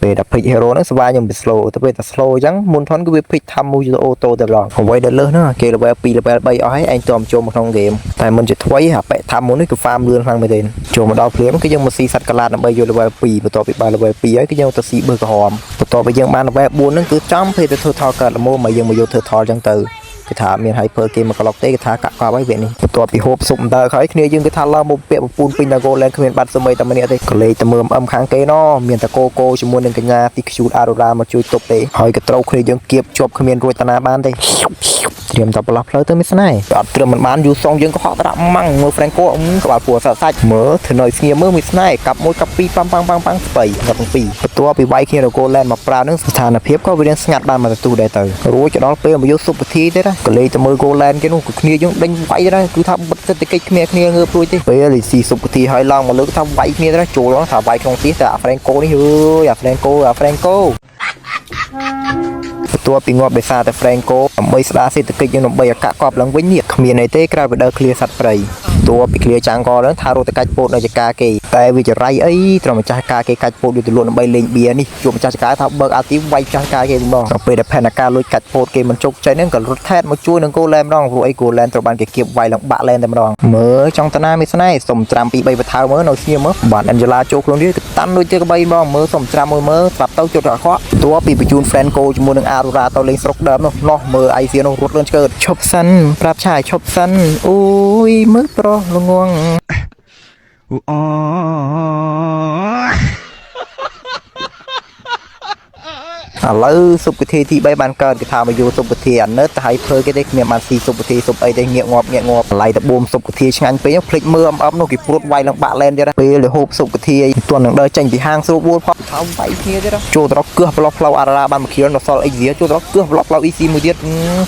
ពេលតែភិច hero ហ្នឹងស្វាខ្ញុំវា slow ទៅពេលតែ slow អញ្ចឹងមុនថនគឺវាភិចថាមូអូតូទៅឡងអ្វីដែលលើសហ្នឹងគេ level 2 level 3អស់ហើយឯងតមចូលមកក្នុងហ្គេមតែមិនជាថ្មីអាប៉ែថាមូនេះគឺ farm លឿនខ្លាំងមែនទេចូលមកដល់ព្រាមគឺយើងមកស៊ីសัตว์កឡាតដើម្បីយក level 2បន្ទាប់ពីបាន level 2ហើយគឺយើងទៅស៊ីបើក្រហមបន្ទាប់ពីយើងបាន level 4ហ្នឹងគឺចំពេលទៅធ្វើថលកើតល្មមមកយើងមកយកធ្វើថលអញ្ចឹងទៅគេថាមាន hyper គេមកក្លុកទេគេថាកាក់កប់ហើយវគ្គនេះបន្ទាប់ពីហូបសុបអណ្ដើហើយគ្នាយើងគឺថាឡើងមកពាក់ប្រពូនពេញតា Goland គ្មានបាត់សុំអីតែម្នាក់ទេក៏លេខតែមើលអឹមខាងគេណមានតែកោជាមួយនឹងកញ្ញាទី Cute Aurora មកជួយទប់ទេហើយក៏ត្រូវគ្នាយើងគៀបជាប់គ្មានរួចតាណាបានទេត្រៀមតែប្រឡោះផ្លូវទៅមានស្នេហ៍អត់ត្រឹមមិនបានយូរសងយើងក៏ហក់ដាក់ម៉ាំងមើល Franco ក្បាលពួរសាច់មើលធ្វើនៅស្ងៀមមើលមានស្នេហ៍កាប់មួយកាប់ពីរប៉ាំស្បៃដល់ទាំងពីរបន្ទាប់ពីវាយគ្នាទៅ Goland មកប្រាវនឹងស្ថានភាពក៏វារៀងស្ងាត់បានមកទទួលដែរទៅរួចដល់ពេលមកយកសុបធីទេណាក៏លេខទៅមើល Goland គេនោះគឺគ្នាយើងដេញវាយដែរគឺថាបិទសេដ្ឋកិច្ចគ្នាងើបរួចទេពេលលីស៊ីសុបធីហើយឡើងមកលើកថាវាយគ្នាដែរចូលថាវាយក្នុងទីតែអា Franco នេះអើយអា Franco បន្ទាប់ពីងាប់ដោយសារតែ Franco ដើម្បីស្ដារសេដ្ឋកិច្ចយើងដើម្បីអាកាក់កប់ឡើងវិញនេះគ្មានអីទេក្រៅពីដើរឃ្លាសត្វព្រៃតួពីឃ្លាចាំងកហ្នឹងថារត់ទៅកាច់ពោតនៅចកាគេតែវាចរៃអីត្រឹមម្ចាស់ការគេកាច់ពោតយកទៅលក់ដើម្បីលេងបៀនេះជួបម្ចាស់ចកាថាបើកអាទីវាយម្ចាស់ការគេម្ដងដល់ពេលដែលផែនការលួចកាច់ពោតគេមិនជោគជ័យហ្នឹងក៏រត់ថែតមកជួយនឹង Goland ម្ដងព្រោះអី Goland ត្រូវបានគេគៀបវាយឡើងបាក់ Land តែម្ដងមើលចង់តាណាមានស្នេហ៍សុំត្រាំ2 3បថៅមើលនៅស្ងៀមមើលបាន Angela ចូលខ្លួននេះទៅតាន់ដូចជាក្បីម្ដងមើលសុំត្រាំមើលស្រាប់ទៅជុតអាក្រក់តួពីបញ្ជូន Franco ជាមួយនឹង Aurora ទៅលេងស្រុកដើមនោះមើល IC នោះរត់លឿនឆ្កើតឈប់សិនប្រាប់ឆាយឈប់សិនអូយមើលប្រុសល្ងងអូឥឡូវសុបវិធីទី3បានកើតគេថាមកយកសុបវិធីអាណិតទៅឲ្យធ្វើគេទេគ្មានបានស៊ីសុបវិធីសុបអីទេងាកងាប់ឡៃតែបួមសុបវិធីឆ្ងាញ់ពេកភ្លេចមើលអឹមនោះគេព្រួតវាយឡើងបាក់ Land ទៀតពេលលហូបសុបវិធីអីទាន់នឹងដើរចេញពីហាងស្រូបវល់ផកថាវាយគ្នាទៀតចូលទៅរកគើសប្លោះផ្លូវ Aurora បានមួយគ្រឿងដល់សល់ Exia ចូលទៅរកគើសប្លោះផ្លូវ EC មួយទៀត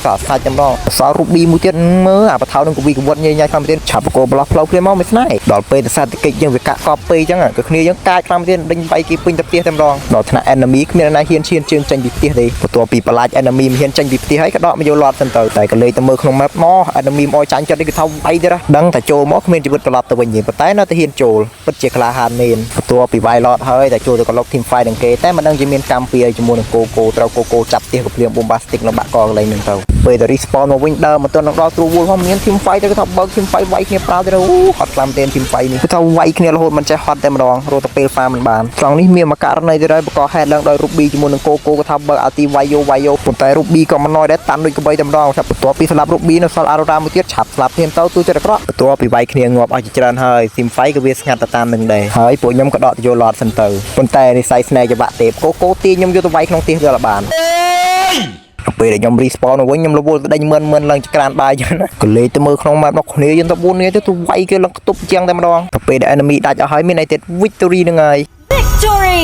សាច់តែម្ដងសល់ Ruby មួយទៀតមើលអាបថៅនឹងកវីកវត្តញ៉ៃខ្លាំងមែនទៀតឆាប់បកោប្លោះផ្លូវព្រាមមកមិនស្នេហ៍ដល់ពេលតែសត្វកិច្ចយើងវាកាក់កប់ពេកអញ្ចឹងក៏គ្នាយើងកាចខ្លាំងមែនទៀតដេញវាយគេពេញទៅផ្ទះតែម្ដងដល់ថ្នាក់ enemy គ្មានអ្នកណាហ៊ានឈានជើងចេញពីផ្ទះទេបន្ទាប់ពីបន្លាច enemy មិនហ៊ានចេញពីផ្ទះហើយក៏ដកមកយក lot សិនទៅតែក៏លេខទៅមើលក្នុង map មក enemy មកចាញ់ចិត្តនេះគឺថាវាយទៀតដឹងតែចូលមកគ្មានជីវិតត្រឡប់ទៅវិញទេប៉ុន្តែនៅតែហ៊ានចូលពិតជាក្លាហានមែនបន្ទាប់ពីវាយ lot ហើយតែចូលទៅក៏លុក team fight នឹងគេតែមិនដឹងជាមានកម្មពីអីជាមួយនឹងកូត្រូវកូចាប់ផ្ទះក៏ភ្លៀង bombastic នៅបាក់កកន្លែងហ្នឹងទៅពេលតែ respawn មកវិញដើរមកទន់នឹងដល់ True Wolf ផងមាន team fight ទៅគេថាបើក team fight វាយគ្នាប្រើទៅហត់ខ្លាំងមែន team fight នេះគឺថាវាយគ្នារហូតមិនចេះហត់តែម្ដងរត់ទៅពេល farm មិនបានត្រង់នេះមានមកករណីទៅហើយបកកហេតុឡើងដោយ Ruby ជាមួយនឹងកូក៏ថាបើកអាទីវាយយោប៉ុន្តែ Ruby ក៏មិនណយដែរតាន់ដូចក្បីតែម្ដងថាបន្ទាប់ពីស្លាប់ Ruby នៅសល់ Aurora មួយទៀតឆាប់ស្លាប់thêmទៅទូចិត្តអាក្រក់បន្ទាប់ពីវាយគ្នាងាប់អស់ជាច្រើនហើយ team fight ក៏វាស្ងាត់ទៅតាមនឹងដែរហើយពួកខ្ញុំក៏ដកទៅយក lot សិនទៅប៉ុន្តែនិស័យ Snake ច្បាក់ទេកូទាញខ្ញុំយកទៅវាយក្នុងផ្ទះវាបាន ពេលដែលខ្ញុំ respawn មកវិញខ្ញុំរវល់ទៅដេញមើលឡើងចក្រានបាយចឹងណាក៏លេខទៅមើលក្នុង map របស់គ្នាយើងទៅ4នាក់ទៅវាយគេឡើងខ្ទប់ជាងតែម្ដងទៅពេលដែល enemy ដាច់អស់ហើយមានអីទៀត victory នឹងហើយ Victory